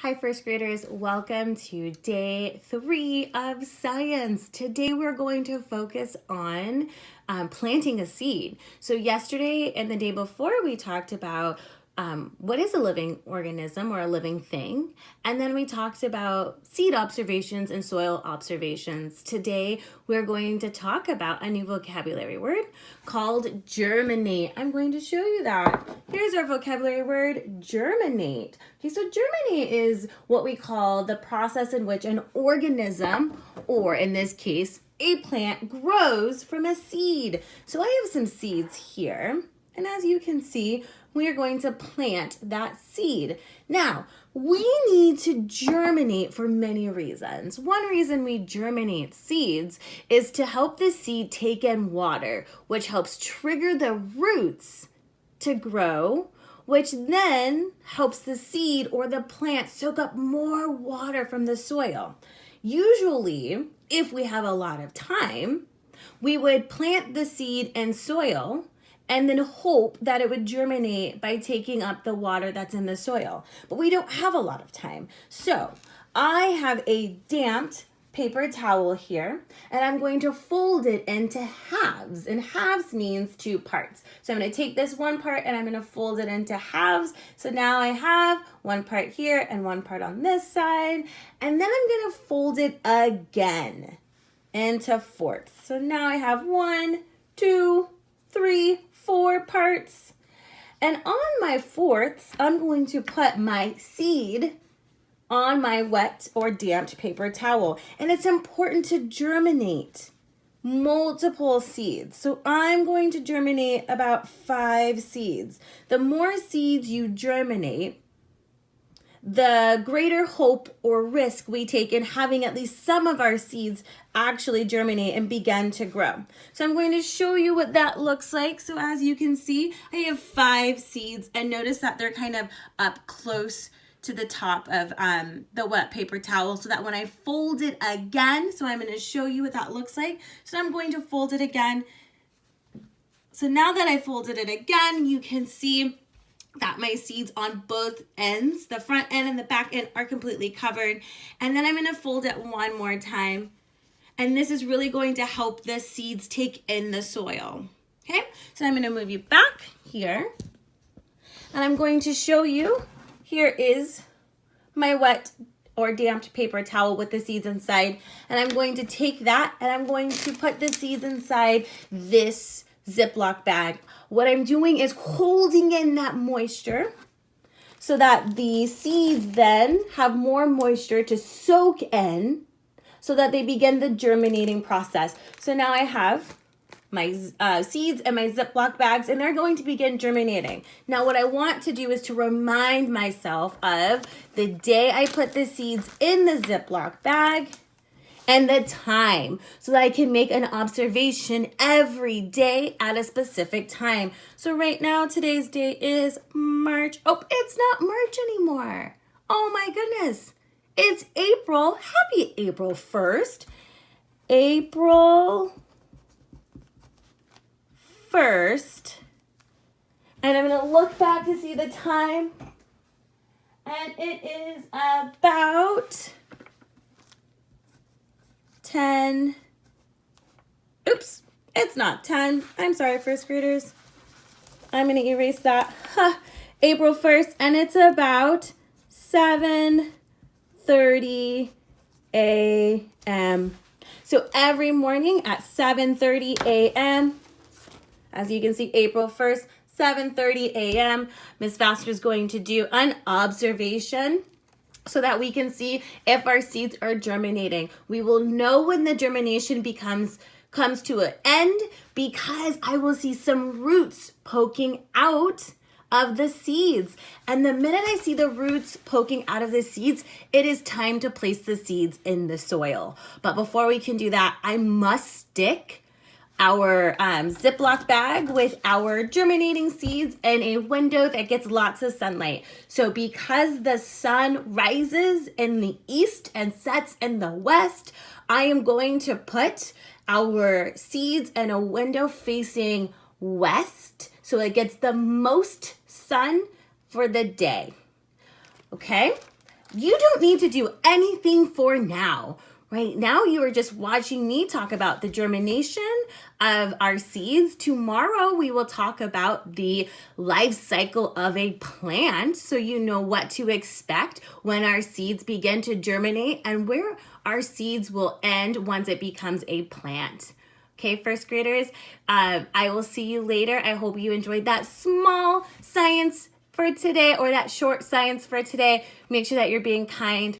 Hi, first graders. Welcome to day 3 of science. Today we're going to focus on planting a seed. So yesterday and the day before we talked about what is a living organism or a living thing. And then we talked about seed observations and soil observations. Today we're going to talk about a new vocabulary word called germinate. I'm going to show you that. Here's our vocabulary word, germinate. Okay, so germinate is what we call the process in which an organism, or in this case, a plant, grows from a seed. So I have some seeds here. And as you can see, we are going to plant that seed. Now, we need to germinate for many reasons. One reason we germinate seeds is to help the seed take in water, which helps trigger the roots to grow, which then helps the seed or the plant soak up more water from the soil. Usually, if we have a lot of time, we would plant the seed in soil and then hope that it would germinate by taking up the water that's in the soil. But we don't have a lot of time. So I have a damped paper towel here, and I'm going to fold it into halves. And halves means 2 parts. So I'm going to take this one part and I'm going to fold it into halves. So now I have 1 part here and 1 part on this side. And then I'm going to fold it again into fourths. So now I have 1, 2, 3, 4 parts. And on my fourths, I'm going to put my seed on my wet or damped paper towel. And it's important to germinate multiple seeds. So I'm going to germinate about 5 seeds. The more seeds you germinate, the greater hope or risk we take in having at least some of our seeds actually germinate and begin to grow. So I'm going to show you what that looks like. So as you can see, I have 5 seeds, and notice that they're kind of up close to the top of the wet paper towel, so that when I fold it again, so I'm going to show you what that looks like. So I'm going to fold it again. So now that I folded it again, you can see that my seeds on both ends, the front end and the back end, are completely covered. And then I'm going to fold it one more time. And this is really going to help the seeds take in the soil. Okay, so I'm going to move you back here. And I'm going to show you, here is my wet or damped paper towel with the seeds inside. And I'm going to take that and I'm going to put the seeds inside this Ziploc bag. What I'm doing is holding in that moisture so that the seeds then have more moisture to soak in so that they begin the germinating process. So now I have my seeds and my Ziploc bags, and they're going to begin germinating. Now what I want to do is to remind myself of the day I put the seeds in the Ziploc bag and the time, so that I can make an observation every day at a specific time. So right now, today's day is March. Oh, it's not March anymore. Oh my goodness. It's April. Happy April 1st. April 1st. And I'm going to look back to see the time. And it is about 10. Oops, it's not 10. I'm sorry, first graders. I'm going to erase that. April 1st, and it's about 7:30 a.m. So every morning at 7:30 a.m., as you can see, April 1st, 7:30 a.m., Ms.Vasser is going to do an observation so that we can see if our seeds are germinating. We will know when the germination comes to an end because I will see some roots poking out of the seeds. And the minute I see the roots poking out of the seeds, it is time to place the seeds in the soil. But before we can do that, I must stick our Ziploc bag with our germinating seeds in a window that gets lots of sunlight. So because the sun rises in the east and sets in the west, I am going to put our seeds in a window facing west so it gets the most sun for the day. Okay? you don't need to do anything for now. Right now, you are just watching me talk about the germination of our seeds. Tomorrow, we will talk about the life cycle of a plant so you know what to expect when our seeds begin to germinate and where our seeds will end once it becomes a plant. Okay, first graders, I will see you later. I hope you enjoyed that small science for today or that short science for today. Make sure that you're being kind.